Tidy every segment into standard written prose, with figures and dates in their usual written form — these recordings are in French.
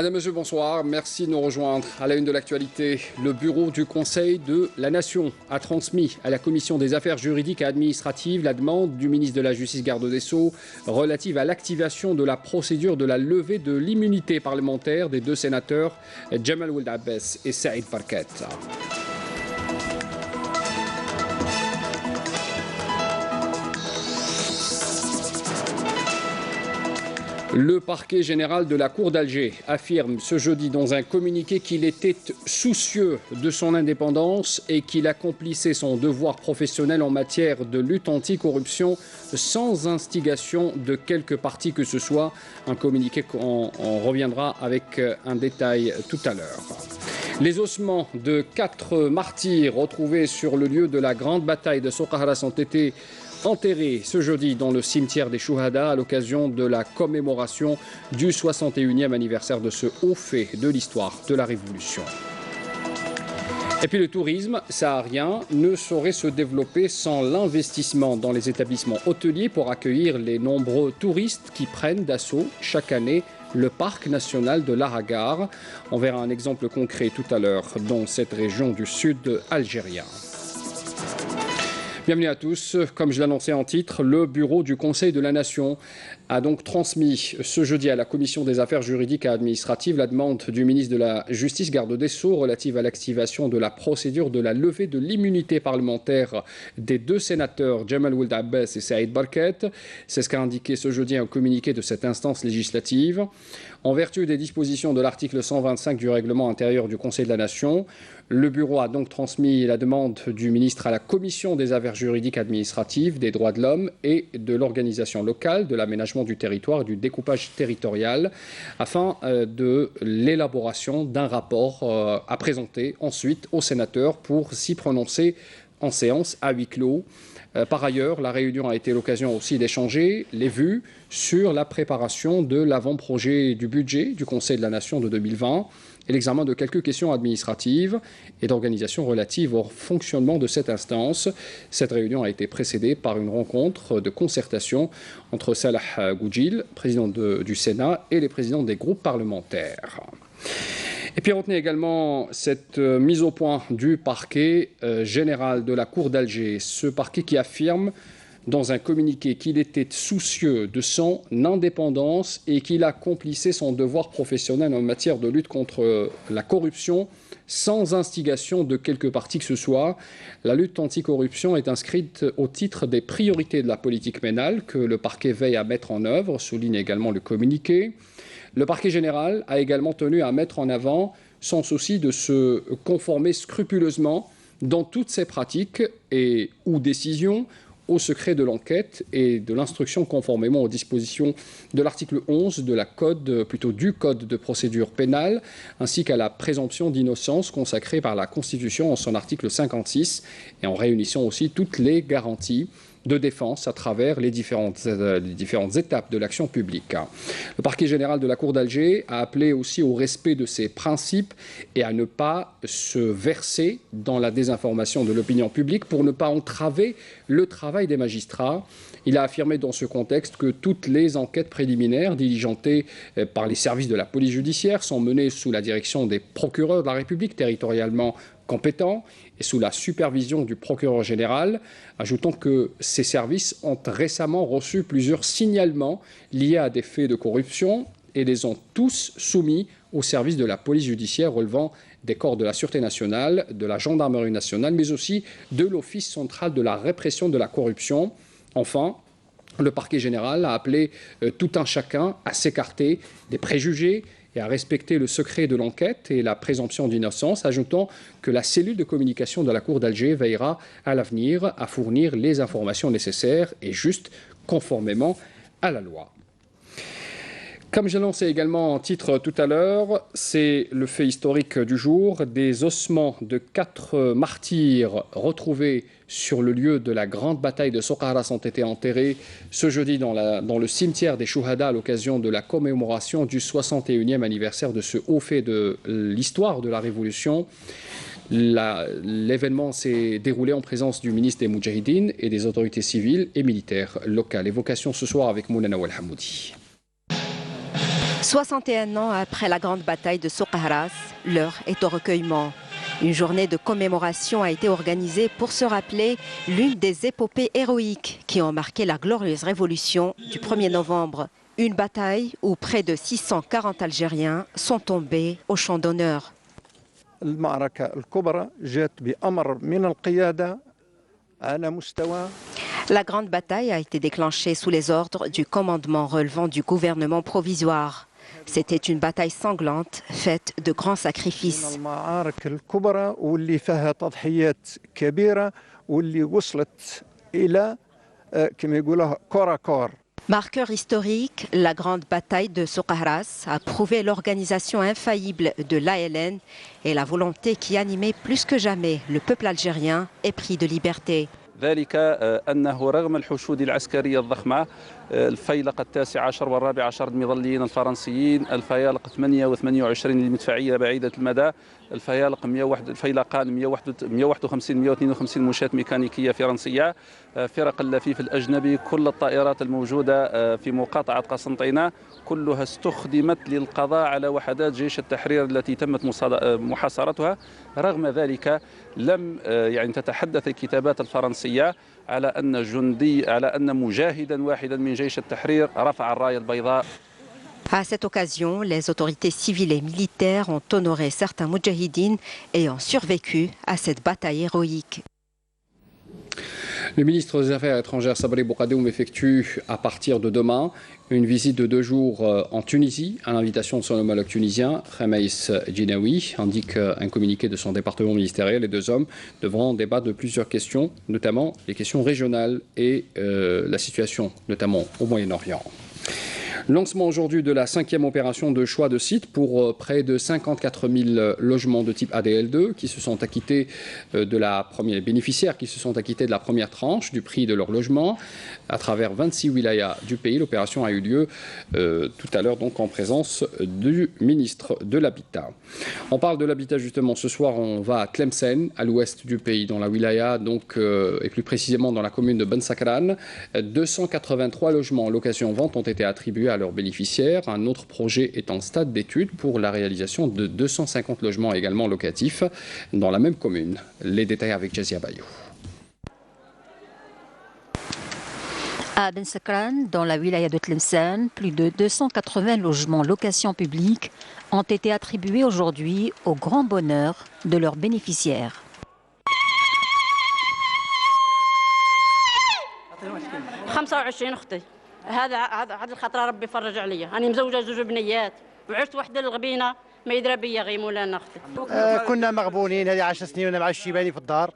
Madame, Monsieur, bonsoir. Merci de nous rejoindre. À la une de l'actualité, le bureau du Conseil de la Nation a transmis à la Commission des affaires juridiques et administratives la demande du ministre de la Justice, garde des Sceaux, relative à l'activation de la procédure de la levée de l'immunité parlementaire des deux sénateurs Jamal Ould Abbas et Saïd Barkat. Le parquet général de la Cour d'Alger affirme ce jeudi dans un communiqué qu'il était soucieux de son indépendance et qu'il accomplissait son devoir professionnel en matière de lutte anticorruption sans instigation de quelque parti que ce soit. Un communiqué qu'on reviendra avec un détail tout à l'heure. Les ossements de 4 martyrs retrouvés sur le lieu de la grande bataille de Soqahras ont été enterré ce jeudi dans le cimetière des Chouhada à l'occasion de la commémoration du 61e anniversaire de ce haut fait de l'histoire de la Révolution. Et puis le tourisme saharien ne saurait se développer sans l'investissement dans les établissements hôteliers pour accueillir les nombreux touristes qui prennent d'assaut chaque année le parc national de l'Aragar. On verra un exemple concret tout à l'heure dans cette région du sud algérien. Bienvenue à tous. Comme je l'annonçais en titre, le bureau du Conseil de la Nation a donc transmis ce jeudi à la Commission des affaires juridiques et administratives la demande du ministre de la Justice, garde des Sceaux, relative à l'activation de la procédure de la levée de l'immunité parlementaire des deux sénateurs Jamal Ould Abbas et Saïd Barkat. C'est ce qu'a indiqué ce jeudi un communiqué de cette instance législative. En vertu des dispositions de l'article 125 du règlement intérieur du Conseil de la Nation, le bureau a donc transmis la demande du ministre à la Commission des affaires juridiques administratives, des droits de l'homme et de l'organisation locale, de l'aménagement du territoire et du découpage territorial, afin de l'élaboration d'un rapport à présenter ensuite aux sénateurs pour s'y prononcer en séance à huis clos. Par ailleurs, la réunion a été l'occasion aussi d'échanger les vues sur la préparation de l'avant-projet du budget du Conseil de la Nation de 2020 et l'examen de quelques questions administratives et d'organisation relatives au fonctionnement de cette instance. Cette réunion a été précédée par une rencontre de concertation entre Salah Goudjil, président du Sénat, et les présidents des groupes parlementaires. Et puis retenez également cette mise au point du parquet général de la Cour d'Alger, ce parquet qui affirme dans un communiqué qu'il était soucieux de son indépendance et qu'il accomplissait son devoir professionnel en matière de lutte contre la corruption sans instigation de quelque parti que ce soit. La lutte anticorruption est inscrite au titre des priorités de la politique pénale que le parquet veille à mettre en œuvre, souligne également le communiqué. Le parquet général a également tenu à mettre en avant son souci de se conformer scrupuleusement dans toutes ses pratiques ou décisions au secret de l'enquête et de l'instruction conformément aux dispositions de l'article 11 du Code de procédure pénale, ainsi qu'à la présomption d'innocence consacrée par la Constitution en son article 56, et en réunissant aussi toutes les garanties de défense à travers les différentes étapes de l'action publique. Le parquet général de la Cour d'Alger a appelé aussi au respect de ces principes et à ne pas se verser dans la désinformation de l'opinion publique pour ne pas entraver le travail des magistrats. Il a affirmé dans ce contexte que toutes les enquêtes préliminaires diligentées par les services de la police judiciaire sont menées sous la direction des procureurs de la République territorialement compétents et sous la supervision du procureur général. Ajoutons que ces services ont récemment reçu plusieurs signalements liés à des faits de corruption et les ont tous soumis aux services de la police judiciaire relevant des corps de la Sûreté nationale, de la Gendarmerie nationale, mais aussi de l'Office central de la répression de la corruption. Enfin, le parquet général a appelé tout un chacun à s'écarter des préjugés et à respecter le secret de l'enquête et la présomption d'innocence, ajoutant que la cellule de communication de la Cour d'Alger veillera à l'avenir à fournir les informations nécessaires et justes conformément à la loi. Comme j'ai lancé également en titre tout à l'heure, c'est le fait historique du jour. Des ossements de 4 martyrs retrouvés sur le lieu de la grande bataille de Soqahras ont été enterrés ce jeudi dans le cimetière des Chouhada à l'occasion de la commémoration du 61e anniversaire de ce haut fait de l'histoire de la Révolution. L'événement s'est déroulé en présence du ministre des Moudjahidines et des autorités civiles et militaires locales. Évocation ce soir avec Mounana Walhamoudi. 61 ans après la grande bataille de Souk-Ahras, l'heure est au recueillement. Une journée de commémoration a été organisée pour se rappeler l'une des épopées héroïques qui ont marqué la glorieuse révolution du 1er novembre. Une bataille où près de 640 Algériens sont tombés au champ d'honneur. La grande bataille a été déclenchée sous les ordres du commandement relevant du gouvernement provisoire. C'était une bataille sanglante, faite de grands sacrifices. Marqueur historique, la grande bataille de Souk-Ahras a prouvé l'organisation infaillible de l'ALN et la volonté qui animait plus que jamais le peuple algérien épris de liberté. ذلك أنه رغم الحشود العسكرية الضخمة الفيلق التاسع عشر والرابع عشر المظليين الفرنسيين، الفيالق 8 و28 للمدفعية بعيدة المدى، الفيلقان 151 152 مشاة ميكانيكية فرنسية، فرق اللفيف الأجنبي، كل الطائرات الموجودة في مقاطعة قسنطينة كلها استخدمت للقضاء على وحدات جيش التحرير التي تمت محاصرتها. رغم ذلك لم تتحدث الكتابات الفرنسية على أن مجاهدا واحدا من جيش التحرير رفع الراية البيضاء. À cette occasion, les autorités civiles et militaires ont honoré certains moudjahidines ayant survécu à cette bataille héroïque. Le ministre des Affaires étrangères Sabri Boukadoum effectue à partir de demain une visite de 2 jours en Tunisie à l'invitation de son homologue tunisien, Khameis Djinaoui, indique un communiqué de son département ministériel. Les 2 hommes devront débattre de plusieurs questions, notamment les questions régionales et la situation, notamment au Moyen-Orient. Lancement aujourd'hui de la 5e opération de choix de site pour près de 54 000 logements de type ADL2 qui se sont acquittés de la première, bénéficiaires qui se sont acquittés de la première tranche du prix de leur logement à travers 26 wilayas du pays. L'opération a eu lieu tout à l'heure donc en présence du ministre de l'Habitat. On parle de l'habitat justement ce soir, on va à Tlemcen, à l'ouest du pays, dans la wilaya donc et plus précisément dans la commune de Ben Sakran. 283 logements location-vente ont été attribués à leurs bénéficiaires. Un autre projet est en stade d'étude pour la réalisation de 250 logements également locatifs dans la même commune. Les détails avec Jazia Bayou. À Ben Sakran, dans la wilaya de Tlemcen, plus de 280 logements location publique ont été attribués aujourd'hui au grand bonheur de leurs bénéficiaires. 25 اختي هذا الخطره ربي يفرج عليا. انا مزوجه 2 بنيات وعشت وحده للغبينه ما يدرى بيا غير مولانا اختي. كنا مغبونين هذه 10 سنين وانا مع الشيباني في الدار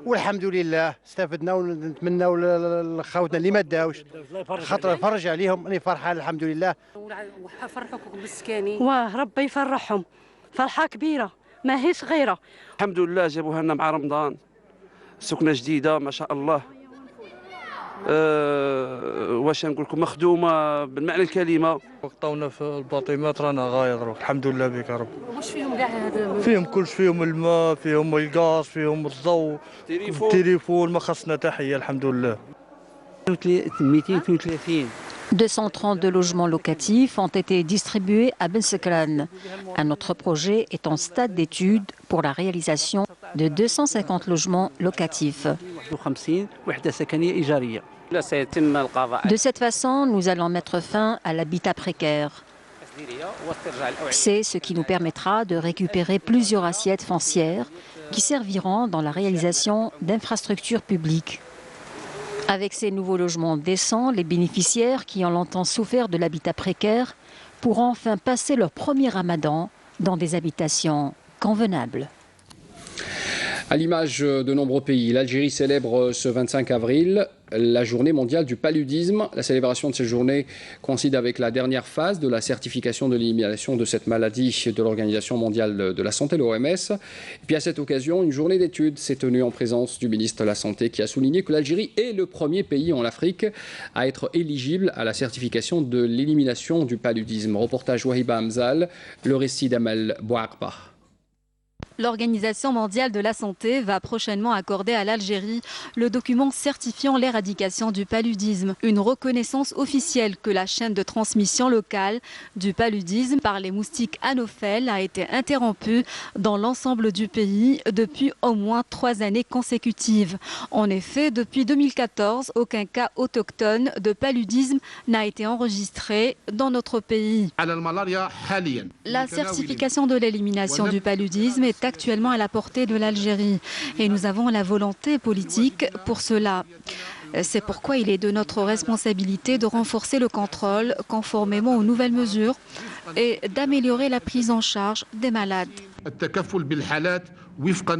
والحمد لله استفدنا ونتمناو لخوتنا اللي ما داوش خاطر فرج عليهم. انا فرحان الحمد لله. وفرحكم بالسكاني واه ربي يفرحهم فرحه كبيره ما هي صغيره. الحمد لله جابوها لنا مع رمضان سكنه جديده ما شاء الله. واش نقول لكم مخدومه بالمعنى الكلمه. وقطونا في الباطيمات رانا غاير الحمد لله بك يا رب. واش فيهم كاع هذا؟ فيهم كلش، فيهم الماء، فيهم الغاز، فيهم الضوء، التليفون، ما خصنا تحيه الحمد لله. 232 232 logements locatifs ont été distribués à Ben Sakran. Un autre projet est en stade d'étude pour la réalisation de 250 logements locatifs. De cette façon, nous allons mettre fin à l'habitat précaire. C'est ce qui nous permettra de récupérer plusieurs assiettes foncières qui serviront dans la réalisation d'infrastructures publiques. Avec ces nouveaux logements décents, les bénéficiaires qui ont longtemps souffert de l'habitat précaire pourront enfin passer leur premier ramadan dans des habitations convenables. À l'image de nombreux pays, l'Algérie célèbre ce 25 avril la journée mondiale du paludisme. La célébration de cette journée coïncide avec la dernière phase de la certification de l'élimination de cette maladie de l'Organisation mondiale de la santé, l'OMS. Et puis à cette occasion, une journée d'études s'est tenue en présence du ministre de la Santé qui a souligné que l'Algérie est le premier pays en Afrique à être éligible à la certification de l'élimination du paludisme. Reportage Wahiba Hamzal, le récit d'Amal Bouarba. L'Organisation mondiale de la santé va prochainement accorder à l'Algérie le document certifiant l'éradication du paludisme, une reconnaissance officielle que la chaîne de transmission locale du paludisme par les moustiques anophèles a été interrompue dans l'ensemble du pays depuis au moins 3 années consécutives. En effet, depuis 2014, aucun cas autochtone de paludisme n'a été enregistré dans notre pays. La certification de l'élimination du paludisme est actuellement à la portée de l'Algérie et nous avons la volonté politique pour cela. C'est pourquoi il est de notre responsabilité de renforcer le contrôle conformément aux nouvelles mesures et d'améliorer la prise en charge des malades.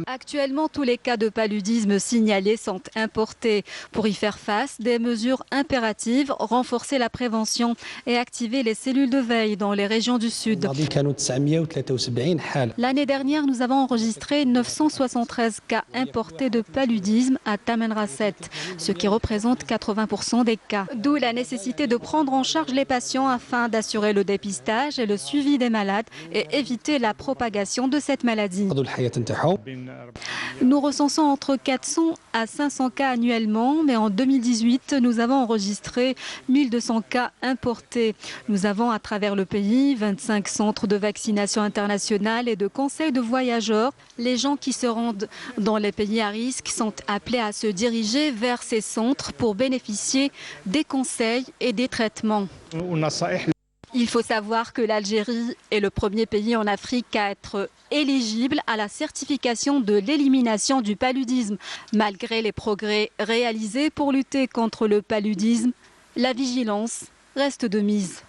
Actuellement, tous les cas de paludisme signalés sont importés. Pour y faire face, des mesures impératives, renforcer la prévention et activer les cellules de veille dans les régions du Sud. L'année dernière, nous avons enregistré 973 cas importés de paludisme à Tamanrasset, ce qui représente 80% des cas. D'où la nécessité de prendre en charge les patients afin d'assurer le dépistage et le suivi des malades et éviter la propagation de cette maladie. Nous recensons entre 400 à 500 cas annuellement, mais en 2018, nous avons enregistré 1200 cas importés. Nous avons à travers le pays 25 centres de vaccination internationale et de conseils de voyageurs. Les gens qui se rendent dans les pays à risque sont appelés à se diriger vers ces centres pour bénéficier des conseils et des traitements. Il faut savoir que l'Algérie est le premier pays en Afrique à être éligible à la certification de l'élimination du paludisme. Malgré les progrès réalisés pour lutter contre le paludisme, la vigilance reste de mise.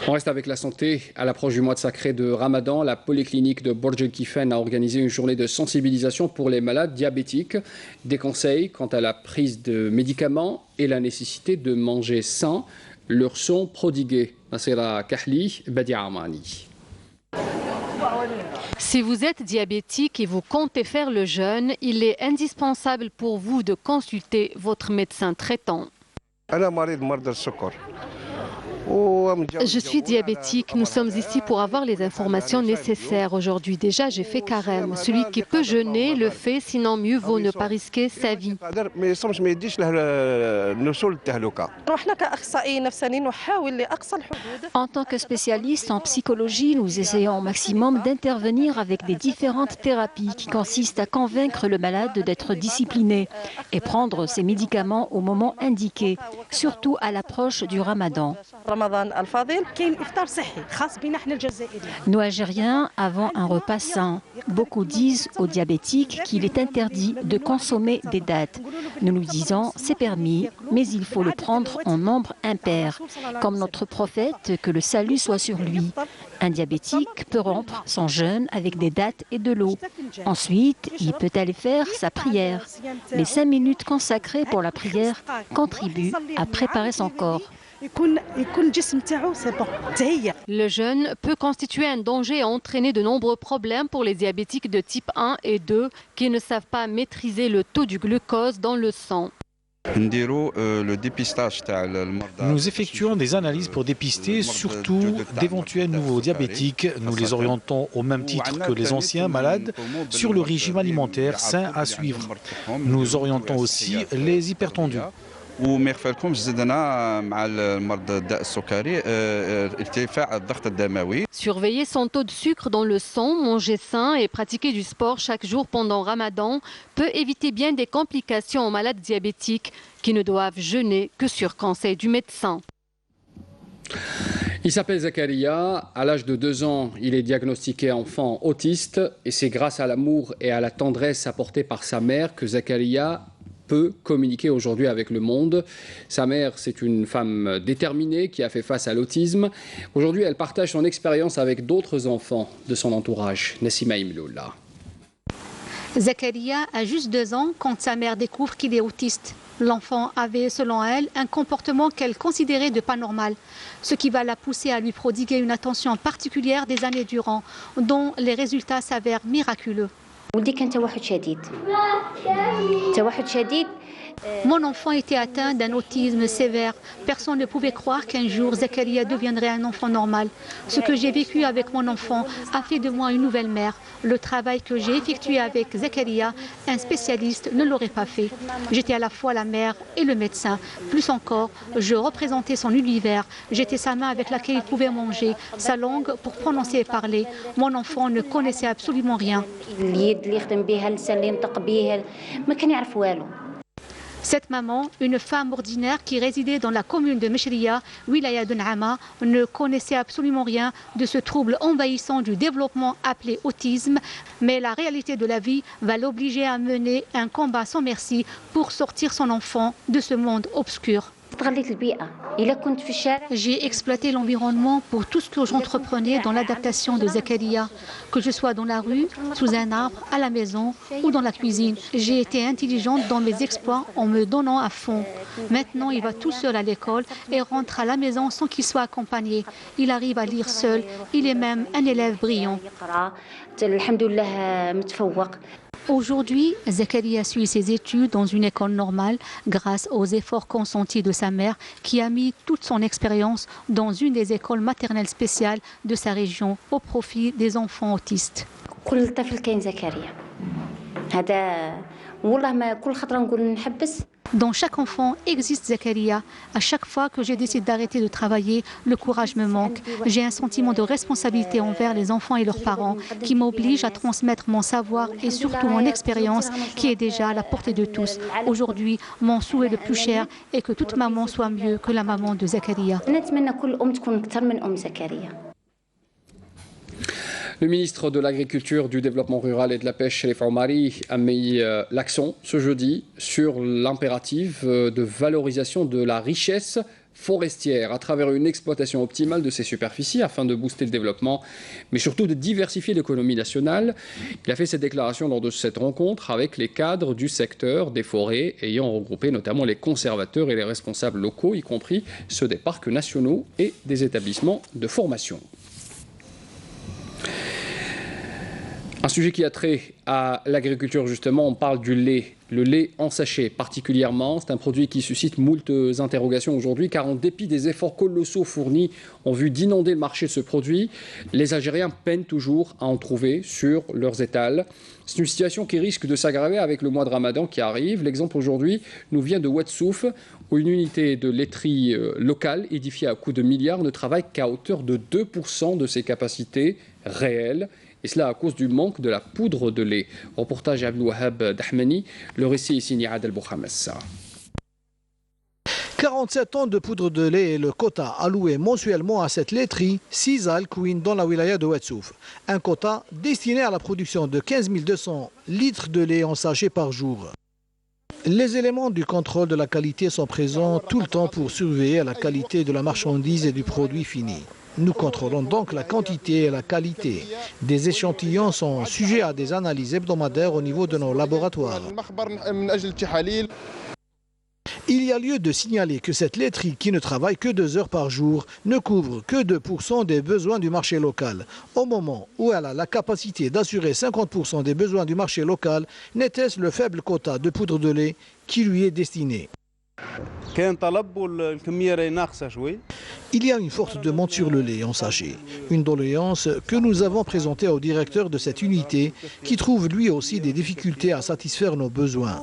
On reste avec la santé. À l'approche du mois de sacré de Ramadan, la polyclinique de Borj-el-Kifen a organisé une journée de sensibilisation pour les malades diabétiques. Des conseils quant à la prise de médicaments et la nécessité de manger sain leur sont prodigués. Nasira Kahli, Badia Amani. Si vous êtes diabétique et vous comptez faire le jeûne, il est indispensable pour vous de consulter votre médecin traitant. Je suis diabétique, nous sommes ici pour avoir les informations nécessaires. Aujourd'hui déjà, j'ai fait carême. Celui qui peut jeûner le fait, sinon mieux vaut ne pas risquer sa vie. En tant que spécialiste en psychologie, nous essayons au maximum d'intervenir avec des différentes thérapies qui consistent à convaincre le malade d'être discipliné et prendre ses médicaments au moment indiqué, surtout à l'approche du Ramadan. Nous, Algériens, avons un repas sain. Beaucoup disent aux diabétiques qu'il est interdit de consommer des dattes. Nous nous disons, c'est permis, mais il faut le prendre en nombre impair. Comme notre prophète, que le salut soit sur lui. Un diabétique peut rompre son jeûne avec des dattes et de l'eau. Ensuite, il peut aller faire sa prière. Les 5 minutes consacrées pour la prière contribuent à préparer son corps. Le jeûne peut constituer un danger et entraîner de nombreux problèmes pour les diabétiques de type 1 et 2 qui ne savent pas maîtriser le taux du glucose dans le sang. Nous effectuons des analyses pour dépister surtout d'éventuels nouveaux diabétiques. Nous les orientons au même titre que les anciens malades sur le régime alimentaire sain à suivre. Nous orientons aussi les hypertendus. Surveiller son taux de sucre dans le sang, manger sain et pratiquer du sport chaque jour pendant Ramadan peut éviter bien des complications aux malades diabétiques qui ne doivent jeûner que sur conseil du médecin. Il s'appelle Zakaria. À l'âge de 2 ans, il est diagnostiqué enfant autiste et c'est grâce à l'amour et à la tendresse apportée par sa mère que Zakaria peut communiquer aujourd'hui avec le monde. Sa mère, c'est une femme déterminée qui a fait face à l'autisme. Aujourd'hui, elle partage son expérience avec d'autres enfants de son entourage. Nassima Imloula. Zakaria a juste 2 ans quand sa mère découvre qu'il est autiste. L'enfant avait, selon elle, un comportement qu'elle considérait de pas normal, ce qui va la pousser à lui prodiguer une attention particulière des années durant, dont les résultats s'avèrent miraculeux. ولدي كان توحد شديد Mon enfant était atteint d'un autisme sévère. Personne ne pouvait croire qu'un jour Zakaria deviendrait un enfant normal. Ce que j'ai vécu avec mon enfant a fait de moi une nouvelle mère. Le travail que j'ai effectué avec Zakaria, un spécialiste ne l'aurait pas fait. J'étais à la fois la mère et le médecin. Plus encore, je représentais son univers. J'étais sa main avec laquelle il pouvait manger, sa langue pour prononcer et parler. Mon enfant ne connaissait absolument rien. Cette maman, une femme ordinaire qui résidait dans la commune de Meshria, Wilaya de N'Ama, ne connaissait absolument rien de ce trouble envahissant du développement appelé autisme. Mais la réalité de la vie va l'obliger à mener un combat sans merci pour sortir son enfant de ce monde obscur. J'ai exploité l'environnement pour tout ce que j'entreprenais dans l'adaptation de Zakaria, que je sois dans la rue, sous un arbre, à la maison ou dans la cuisine. J'ai été intelligente dans mes exploits en me donnant à fond. Maintenant, il va tout seul à l'école et rentre à la maison sans qu'il soit accompagné. Il arrive à lire seul. Il est même un élève brillant. Aujourd'hui, Zakaria suit ses études dans une école normale grâce aux efforts consentis de sa mère qui a mis toute son expérience dans une des écoles maternelles spéciales de sa région au profit des enfants autistes. Dans chaque enfant existe Zakaria. À chaque fois que je décide d'arrêter de travailler, le courage me manque. J'ai un sentiment de responsabilité envers les enfants et leurs parents qui m'oblige à transmettre mon savoir et surtout mon expérience qui est déjà à la portée de tous. Aujourd'hui, mon souhait le plus cher est que toute maman soit mieux que la maman de Zakaria. Le ministre de l'Agriculture, du Développement rural et de la Pêche, Chelif Oumari, a mis l'accent ce jeudi sur l'impératif de valorisation de la richesse forestière à travers une exploitation optimale de ces superficies afin de booster le développement, mais surtout de diversifier l'économie nationale. Il a fait cette déclaration lors de cette rencontre avec les cadres du secteur des forêts ayant regroupé notamment les conservateurs et les responsables locaux, y compris ceux des parcs nationaux et des établissements de formation. Un sujet qui a trait à l'agriculture, justement, on parle du lait. Le lait en sachet, particulièrement, c'est un produit qui suscite moult interrogations aujourd'hui, car en dépit des efforts colossaux fournis en vue d'inonder le marché de ce produit, les Algériens peinent toujours à en trouver sur leurs étals. C'est une situation qui risque de s'aggraver avec le mois de Ramadan qui arrive. L'exemple aujourd'hui nous vient de Ouadsouf, où une unité de laiterie locale, édifiée à coups de milliards, ne travaille qu'à hauteur de 2% de ses capacités réelles. Et cela à cause du manque de la poudre de lait. Reportage Abdel Wahab Dahmani, le récit est signé Adel Bouhamas. 47 tonnes de poudre de lait est le quota alloué mensuellement à cette laiterie, 6 à Al-Kouine dans la wilaya de Ouadsouf. Un quota destiné à la production de 15 200 litres de lait en sachet par jour. Les éléments du contrôle de la qualité sont présents tout le temps pour surveiller la qualité de la marchandise et du produit fini. Nous contrôlons donc la quantité et la qualité. Des échantillons sont sujets à des analyses hebdomadaires au niveau de nos laboratoires. Il y a lieu de signaler que cette laiterie, qui ne travaille que 2 heures par jour, ne couvre que 2% des besoins du marché local. Au moment où elle a la capacité d'assurer 50% des besoins du marché local, n'était-ce le faible quota de poudre de lait qui lui est destiné. Il y a une forte demande sur le lait en sachet. Une doléance que nous avons présentée au directeur de cette unité qui trouve lui aussi des difficultés à satisfaire nos besoins.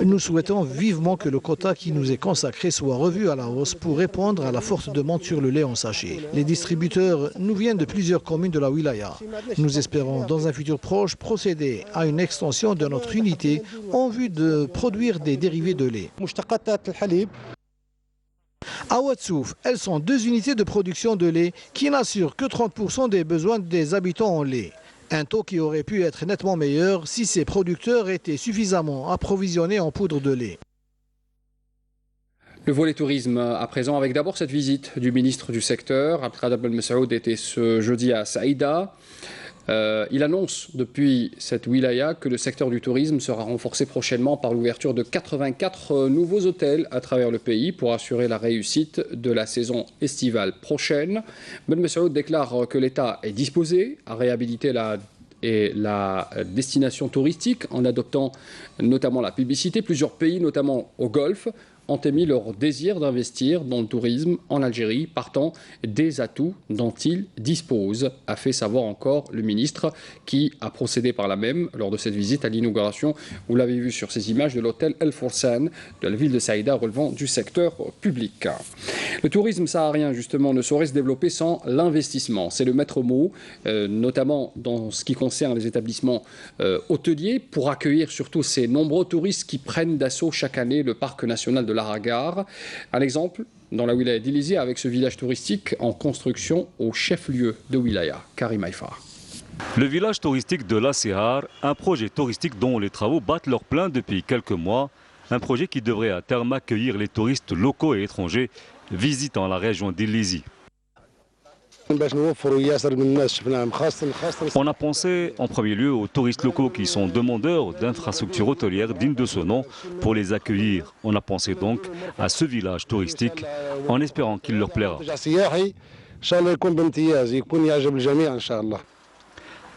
Nous souhaitons vivement que le quota qui nous est consacré soit revu à la hausse pour répondre à la forte demande sur le lait en sachet. Les distributeurs nous viennent de plusieurs communes de la wilaya. Nous espérons dans un futur proche procéder à une extension de notre unité en vue de produire des dérivés de lait. À Ouadsouf, elles sont 2 unités de production de lait qui n'assurent que 30% des besoins des habitants en lait. Un taux qui aurait pu être nettement meilleur si ces producteurs étaient suffisamment approvisionnés en poudre de lait. Le volet tourisme à présent, avec d'abord cette visite du ministre du secteur. Abdelkader Ben Messoud était ce jeudi à Saïda. Il annonce depuis cette wilaya que le secteur du tourisme sera renforcé prochainement par l'ouverture de 84 nouveaux hôtels à travers le pays pour assurer la réussite de la saison estivale prochaine. Ben Messoud déclare que l'État est disposé à réhabiliter la est la destination touristique en adoptant notamment la publicité. Plusieurs pays, notamment au Golfe, ont émis leur désir d'investir dans le tourisme en Algérie, partant des atouts dont ils disposent, a fait savoir encore le ministre qui a procédé par là même lors de cette visite à l'inauguration, vous l'avez vu sur ces images, de l'hôtel El Forsan de la ville de Saïda relevant du secteur public. Le tourisme saharien justement ne saurait se développer sans l'investissement, c'est le maître mot, notamment dans ce qui concerne les établissements hôteliers, pour accueillir surtout ces nombreux touristes qui prennent d'assaut chaque année le parc national de l'Aragar. Un exemple dans la wilaya d'Ilizi avec ce village touristique en construction au chef-lieu de wilaya, Karim Haïfa. Le village touristique de La Sihar, un projet touristique dont les travaux battent leur plein depuis quelques mois. Un projet qui devrait à terme accueillir les touristes locaux et étrangers visitant la région d'Ilizi. On a pensé en premier lieu aux touristes locaux qui sont demandeurs d'infrastructures hôtelières dignes de ce nom pour les accueillir. On a pensé donc à ce village touristique en espérant qu'il leur plaira.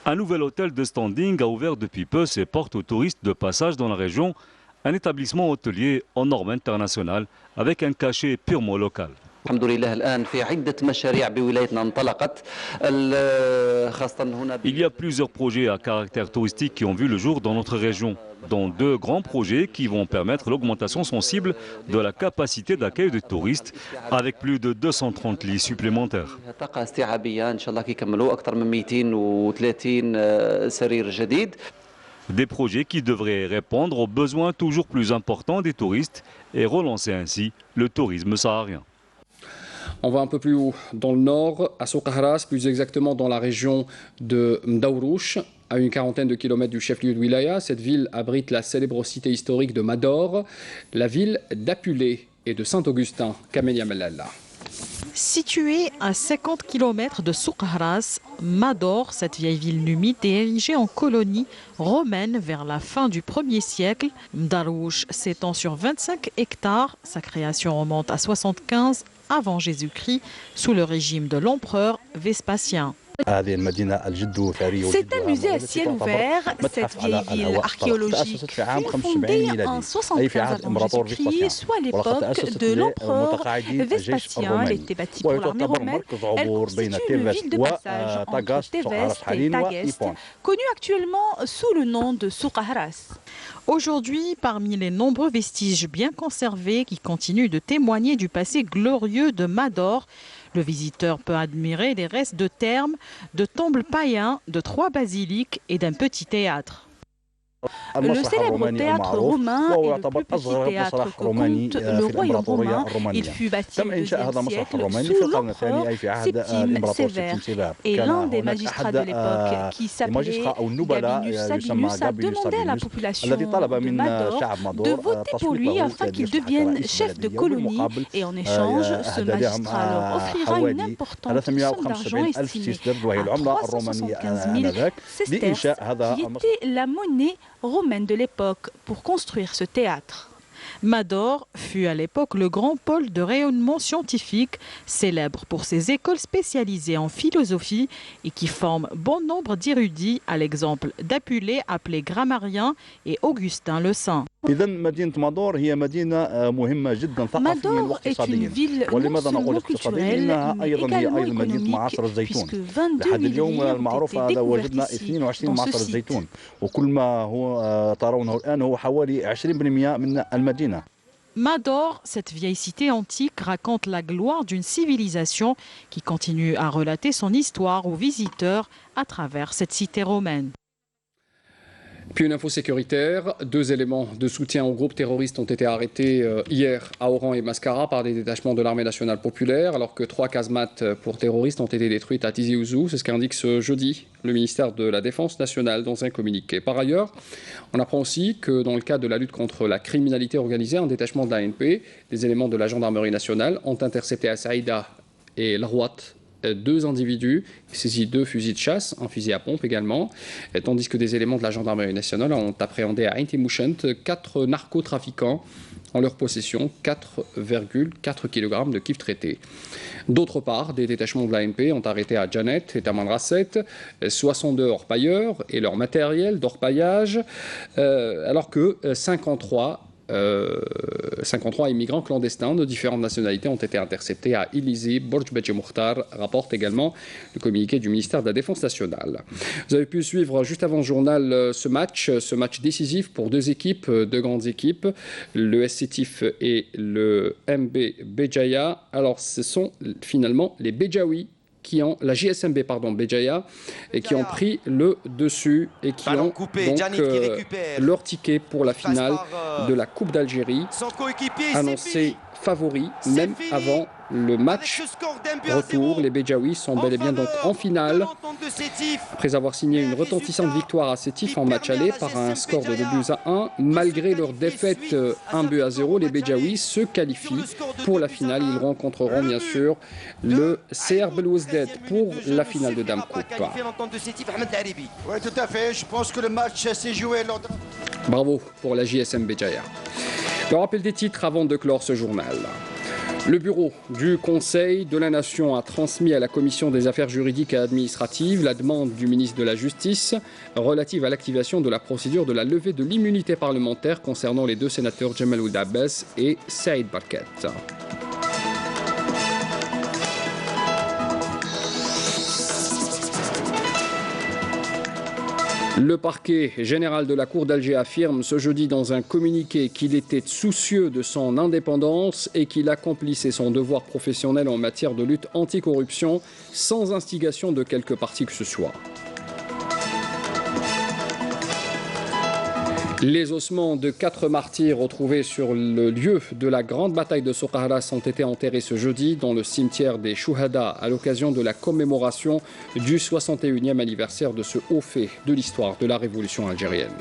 Un nouvel hôtel de standing a ouvert depuis peu ses portes aux touristes de passage dans la région, un établissement hôtelier aux normes internationales avec un cachet purement local. Il y a plusieurs projets à caractère touristique qui ont vu le jour dans notre région, dont 2 grands projets qui vont permettre l'augmentation sensible de la capacité d'accueil des touristes avec plus de 230 lits supplémentaires. Des projets qui devraient répondre aux besoins toujours plus importants des touristes et relancer ainsi le tourisme saharien. On va un peu plus haut dans le nord, à Soukahras, plus exactement dans la région de Mdaourouch, à une quarantaine de kilomètres du chef-lieu de wilaya. Cette ville abrite la célèbre cité historique de Mador, la ville d'Apulé et de Saint-Augustin, Kamelia Melalla. Située à 50 km de Soukahras, Mador, cette vieille ville numide, est érigée en colonie romaine vers la fin du 1er siècle. Mdaourouch s'étend sur 25 hectares. Sa création remonte à 75 avant Jésus-Christ, sous le régime de l'empereur Vespasien. C'est un musée à ciel ouvert. Cette vieille ville archéologique fut fondée en 75 avant Jésus-Christ, soit à l'époque de l'empereur Vespasien. Elle était bâtie pour l'armée romaine. Elle constitue une ville de passage entre Tevest et Tagast, connue actuellement sous le nom de Soukahras. Aujourd'hui, parmi les nombreux vestiges bien conservés qui continuent de témoigner du passé glorieux de Mador, le visiteur peut admirer les restes de thermes, de temples païens, de 3 basiliques et d'un petit théâtre. Le célèbre théâtre romain est le plus petit théâtre que compte le royaume romain. Il fut bâti au IIe siècle sous l'empereur Septime Sévère. Et l'un des magistrats de l'époque, qui s'appelait Gabinius Sabinus, a demandé à la population de Mador de voter pour lui afin qu'il devienne chef de colonie. Et en échange, ce magistrat leur offrira une importante somme d'argent estimée à 375 000 sesterces, qui était la monnaie romaine de l'époque pour construire ce théâtre. Mador fut à l'époque le grand pôle de rayonnement scientifique, célèbre pour ses écoles spécialisées en philosophie et qui forment bon nombre d'érudits, à l'exemple d'Apulé appelé Grammarien et Augustin le Saint. Mador est une ville non seulement culturelle, mais également économique, puisque 22 000 villes ont été découvertes ici, dans ce site. Mador, cette vieille cité antique, raconte la gloire d'une civilisation qui continue à relater son histoire aux visiteurs à travers cette cité romaine. Puis une info sécuritaire, 2 éléments de soutien au groupe terroriste ont été arrêtés hier à Oran et Mascara par des détachements de l'armée nationale populaire, alors que 3 casemates pour terroristes ont été détruites à Tizi Ouzou. C'est ce qu'indique ce jeudi le ministère de la Défense nationale dans un communiqué. Par ailleurs, on apprend aussi que dans le cadre de la lutte contre la criminalité organisée, un détachement de l'ANP, des éléments de la gendarmerie nationale ont intercepté à Saïda et L'Rouat 2 individus, saisi 2 fusils de chasse, un fusil à pompe également, tandis que des éléments de la gendarmerie nationale ont appréhendé à Ain Timouchent 4 narcotrafiquants en leur possession 4,4 kg de kif traité. D'autre part, des détachements de l'ANP ont arrêté à Janet et Taman Rasset 62 orpailleurs et leur matériel d'orpaillage, alors que 53 immigrants clandestins de différentes nationalités ont été interceptés à Illizi, Borj Beji Mukhtar, rapporte également le communiqué du ministère de la Défense nationale. Vous avez pu suivre juste avant le journal ce match décisif pour 2 équipes, 2 grandes équipes, le SC Tif et le MB Béjaïa. Alors ce sont finalement les Béjaouis la JSMB Béjaïa, et qui ont pris le dessus et qui ont donc leur ticket pour la finale de la Coupe d'Algérie, annoncé favori même avant le match retour. Les Béjaouis sont bel et bien donc en finale après avoir signé une retentissante victoire à Sétif en match aller par un score de 2-1. Malgré leur défaite 1-0, les Béjaouis se qualifient pour la finale. Ils rencontreront bien sûr le CR Belouizdad pour la finale de Dame Coupe. Oui, tout à fait. Je pense que le match s'est joué lors de... Bravo pour la JSM Béjaïa. Le rappel des titres avant de clore ce journal. Le bureau du Conseil de la Nation a transmis à la Commission des affaires juridiques et administratives la demande du ministre de la Justice relative à l'activation de la procédure de la levée de l'immunité parlementaire concernant les 2 sénateurs Jamal Ould Abbas et Saïd Barkat. Le parquet général de la Cour d'Alger affirme ce jeudi dans un communiqué qu'il était soucieux de son indépendance et qu'il accomplissait son devoir professionnel en matière de lutte anticorruption sans instigation de quelque parti que ce soit. Les ossements de 4 martyrs retrouvés sur le lieu de la grande bataille de Soukharas ont été enterrés ce jeudi dans le cimetière des Chouhada à l'occasion de la commémoration du 61e anniversaire de ce haut fait de l'histoire de la révolution algérienne.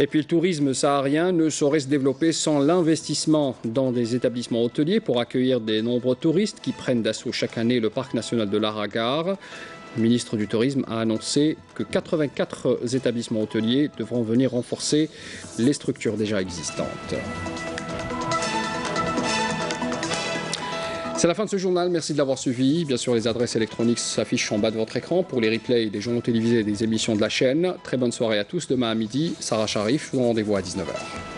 Et puis le tourisme saharien ne saurait se développer sans l'investissement dans des établissements hôteliers pour accueillir des nombreux touristes qui prennent d'assaut chaque année le parc national de l'Aragar. Le ministre du Tourisme a annoncé que 84 établissements hôteliers devront venir renforcer les structures déjà existantes. C'est la fin de ce journal, merci de l'avoir suivi. Bien sûr, les adresses électroniques s'affichent en bas de votre écran pour les replays des journaux télévisés et des émissions de la chaîne. Très bonne soirée à tous. Demain à midi, Sarah Sharif, rendez-vous à 19h.